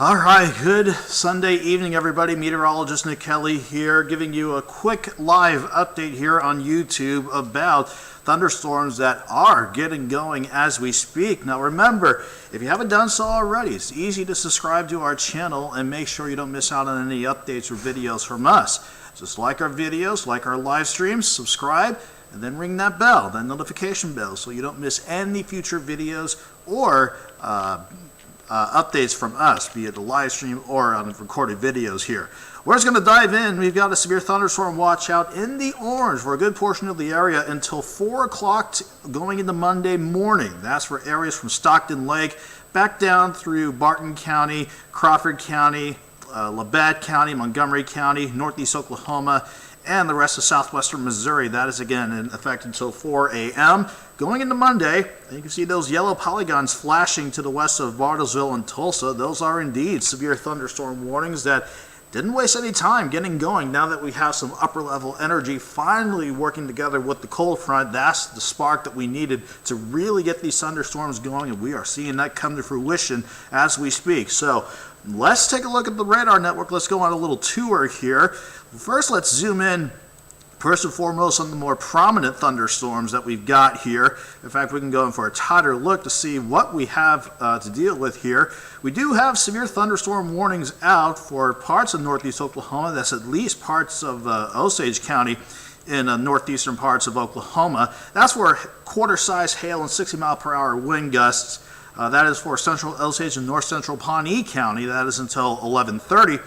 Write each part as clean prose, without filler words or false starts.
All right, good Sunday evening, everybody. Meteorologist Nick Kelly here, giving you a quick live update here on YouTube about thunderstorms that are getting going as we speak. Now remember, if you haven't done so already, it's easy to subscribe to our channel and make sure you don't miss out on any updates or videos from us. Just like our videos, like our live streams, subscribe, and then ring that bell, that notification bell, so you don't miss any future videos or updates from us, be it a live stream or on recorded videos here. We're just going to dive in. We've got a severe thunderstorm watch out in the orange for a good portion of the area until 4 o'clock going into Monday morning. That's for areas from Stockton Lake back down through Barton County, Crawford County, Labette County, Montgomery County, northeast Oklahoma, and the rest of southwestern Missouri. That is again in effect until 4 a.m. Going into Monday, you can see those yellow polygons flashing to the west of Bartlesville and Tulsa. Those are indeed severe thunderstorm warnings that didn't waste any time getting going. Now that we have some upper level energy finally working together with the cold front, that's the spark that we needed to really get these thunderstorms going, and we are seeing that come to fruition as we speak. So let's take a look at the radar network. Let's go on a little tour here. First, let's zoom in first and foremost on the more prominent thunderstorms that we've got here. In fact, we can go in for a tighter look to see what we have to deal with here. We do have severe thunderstorm warnings out for parts of northeast Oklahoma. That's at least parts of Osage County in northeastern parts of Oklahoma. That's for quarter-size hail and 60-mile-per-hour wind gusts. That is for central Osage and north central Pawnee County. That is until 11:30.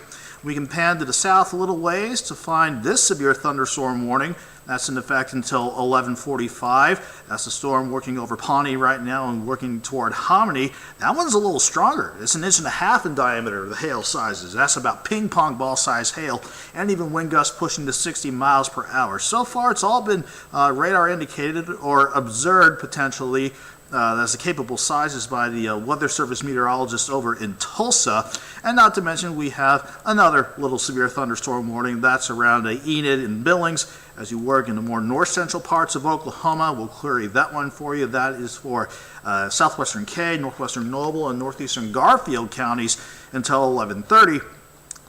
We can pan to the south a little ways to find this severe thunderstorm warning. That's in effect until 11:45. That's the storm working over Pawnee right now and working toward Hominy. That one's a little stronger. It's 1.5 inches in diameter, the hail sizes. That's about ping pong ball size hail, and even wind gusts pushing to 60 miles per hour. So far, it's all been radar indicated or observed potentially as the capable sizes by the Weather Service meteorologists over in Tulsa. And not to mention, we have another little severe thunderstorm warning. That's around Enid and Billings. As you work in the more north-central parts of Oklahoma, we'll query that one for you. That is for southwestern Cade, northwestern Noble, and northeastern Garfield counties until 11:30.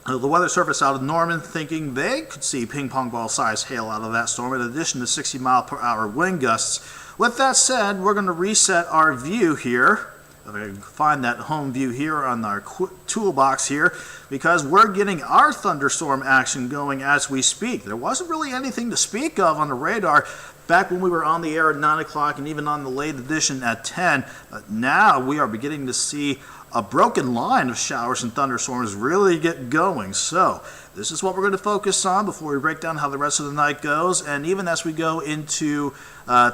The Weather Service out of Norman thinking they could see ping-pong ball-sized hail out of that storm in addition to 60-mile-per-hour wind gusts. With that said, we're going to reset our view here. If I can find that home view here on our toolbox here, because we're getting our thunderstorm action going as we speak. There wasn't really anything to speak of on the radar back when we were on the air at 9 o'clock and even on the late edition at 10. Now we are beginning to see a broken line of showers and thunderstorms really get going. So this is what we're going to focus on before we break down how the rest of the night goes, and even as we go into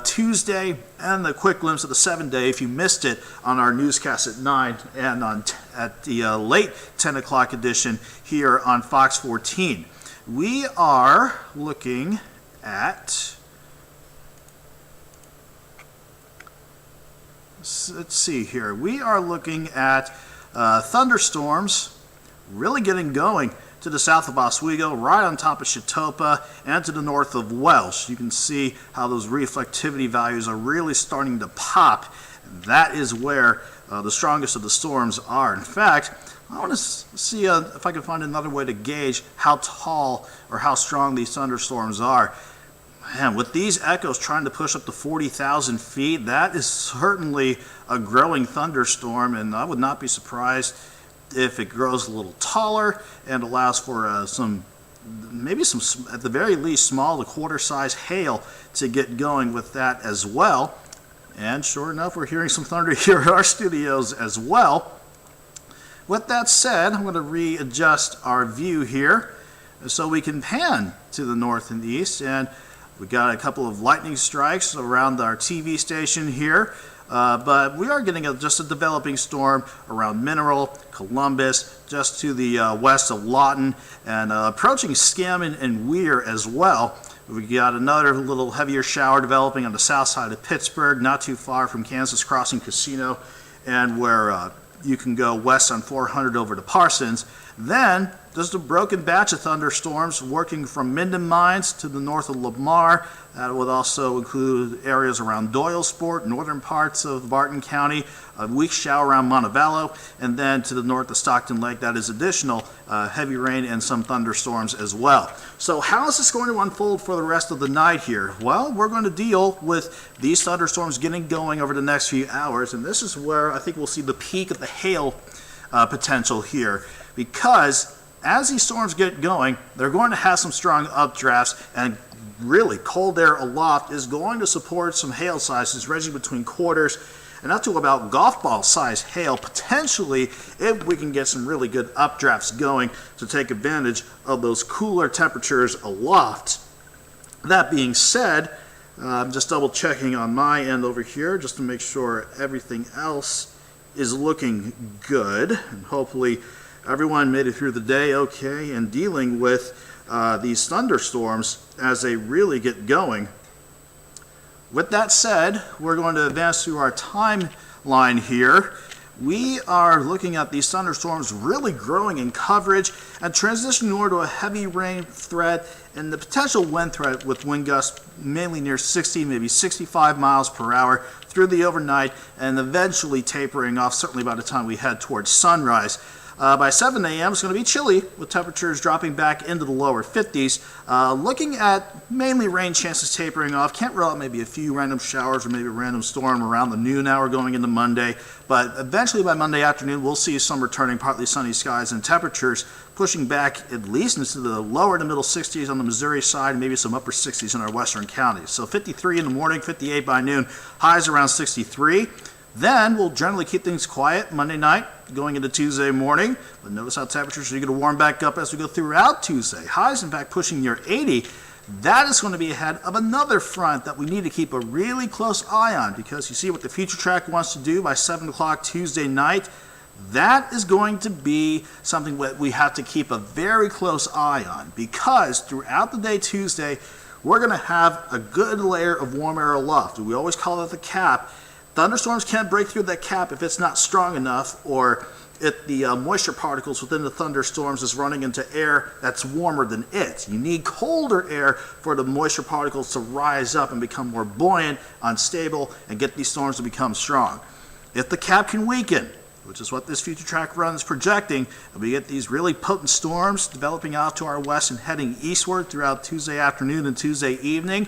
Tuesday and the quick glimpse of the 7-day, if you missed it on our newscast at 9 and at the late 10 o'clock edition here on Fox 14. We are looking at, let's see here, we are looking at thunderstorms really getting going to the south of Oswego, right on top of Chetopa, and to the north of Welsh. You can see how those reflectivity values are really starting to pop. That is where the strongest of the storms are. In fact, I want to see if I can find another way to gauge how tall or how strong these thunderstorms are. Man, with these echoes trying to push up to 40,000 feet, that is certainly a growing thunderstorm, and I would not be surprised if it grows a little taller and allows for maybe some, at the very least, small to quarter-size hail to get going with that as well. And sure enough, we're hearing some thunder here at our studios as well. With that said, I'm going to readjust our view here so we can pan to the north and the east, and we got a couple of lightning strikes around our TV station here. But we are getting just a developing storm around Mineral, Columbus, just to the west of Lawton, and approaching Scammon and Weir as well. We got another little heavier shower developing on the south side of Pittsburgh, not too far from Kansas Crossing Casino, and where you can go west on 400 over to Parsons. Then, just a broken batch of thunderstorms working from Minden Mines to the north of Lamar. That would also include areas around Doylesport, northern parts of Barton County, a weak shower around Montevallo, and then to the north of Stockton Lake. That is additional heavy rain and some thunderstorms as well. So how is this going to unfold for the rest of the night here? Well, we're going to deal with these thunderstorms getting going over the next few hours, and this is where I think we'll see the peak of the hail potential here, because as these storms get going, they're going to have some strong updrafts, and really cold air aloft is going to support some hail sizes ranging between quarters and up to about golf ball size hail, potentially, if we can get some really good updrafts going to take advantage of those cooler temperatures aloft. That being said, I'm just double checking on my end over here just to make sure everything else is looking good, and hopefully everyone made it through the day okay and dealing with these thunderstorms as they really get going. With that said, we're going to advance through our timeline here. We are looking at these thunderstorms really growing in coverage and transitioning over to a heavy rain threat and the potential wind threat with wind gusts mainly near 60, maybe 65 miles per hour through the overnight, and eventually tapering off certainly by the time we head towards sunrise. By 7 a.m., it's going to be chilly, with temperatures dropping back into the lower 50s. Looking at mainly rain chances tapering off. Can't rule out maybe a few random showers or maybe a random storm around the noon hour going into Monday. But eventually by Monday afternoon, we'll see some returning partly sunny skies and temperatures pushing back at least into the lower to middle 60s on the Missouri side, and maybe some upper 60s in our western counties. So 53 in the morning, 58 by noon, highs around 63. Then we'll generally keep things quiet Monday night going into Tuesday morning. But notice how temperatures are going to warm back up as we go throughout Tuesday. Highs, in fact, pushing near 80. That is going to be ahead of another front that we need to keep a really close eye on, because you see what the future track wants to do by 7 o'clock Tuesday night. That is going to be something that we have to keep a very close eye on, because throughout the day Tuesday, we're going to have a good layer of warm air aloft. We always call it the cap. Thunderstorms can't break through that cap if it's not strong enough, or if the moisture particles within the thunderstorms is running into air that's warmer than it. You need colder air for the moisture particles to rise up and become more buoyant, unstable, and get these storms to become strong. If the cap can weaken, which is what this future track run is projecting, and we get these really potent storms developing out to our west and heading eastward throughout Tuesday afternoon and Tuesday evening,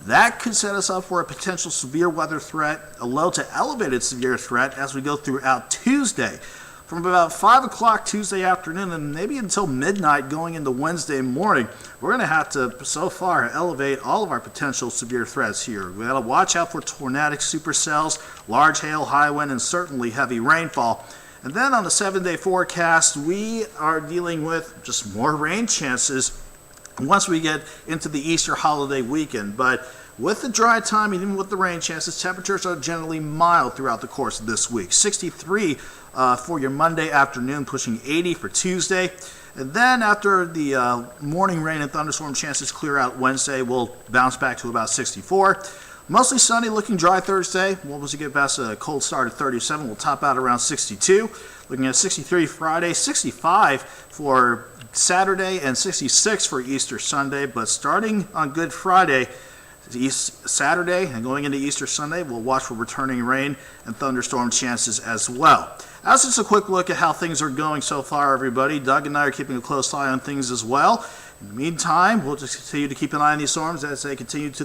that could set us up for a potential severe weather threat, a low to elevated severe threat as we go throughout Tuesday. From about 5 o'clock Tuesday afternoon and maybe until midnight going into Wednesday morning, we're going to have to, so far, elevate all of our potential severe threats here. We've got to watch out for tornadic supercells, large hail, high wind, and certainly heavy rainfall. And then on the 7-day forecast, we are dealing with just more rain chances once we get into the Easter holiday weekend. But with the dry time, even with the rain chances, temperatures are generally mild throughout the course of this week. 63 for your Monday afternoon, pushing 80 for Tuesday. And then after the morning rain and thunderstorm chances clear out Wednesday, we'll bounce back to about 64. Mostly sunny, looking dry Thursday. Once we get past a cold start at 37, we'll top out around 62. Looking at 63 Friday, 65 for Saturday, and 66 for Easter Sunday. But starting on Good Friday, Saturday, and going into Easter Sunday, we'll watch for returning rain and thunderstorm chances as well. That's just a quick look at how things are going so far, everybody. Doug and I are keeping a close eye on things as well. In the meantime, we'll just continue to keep an eye on these storms as they continue to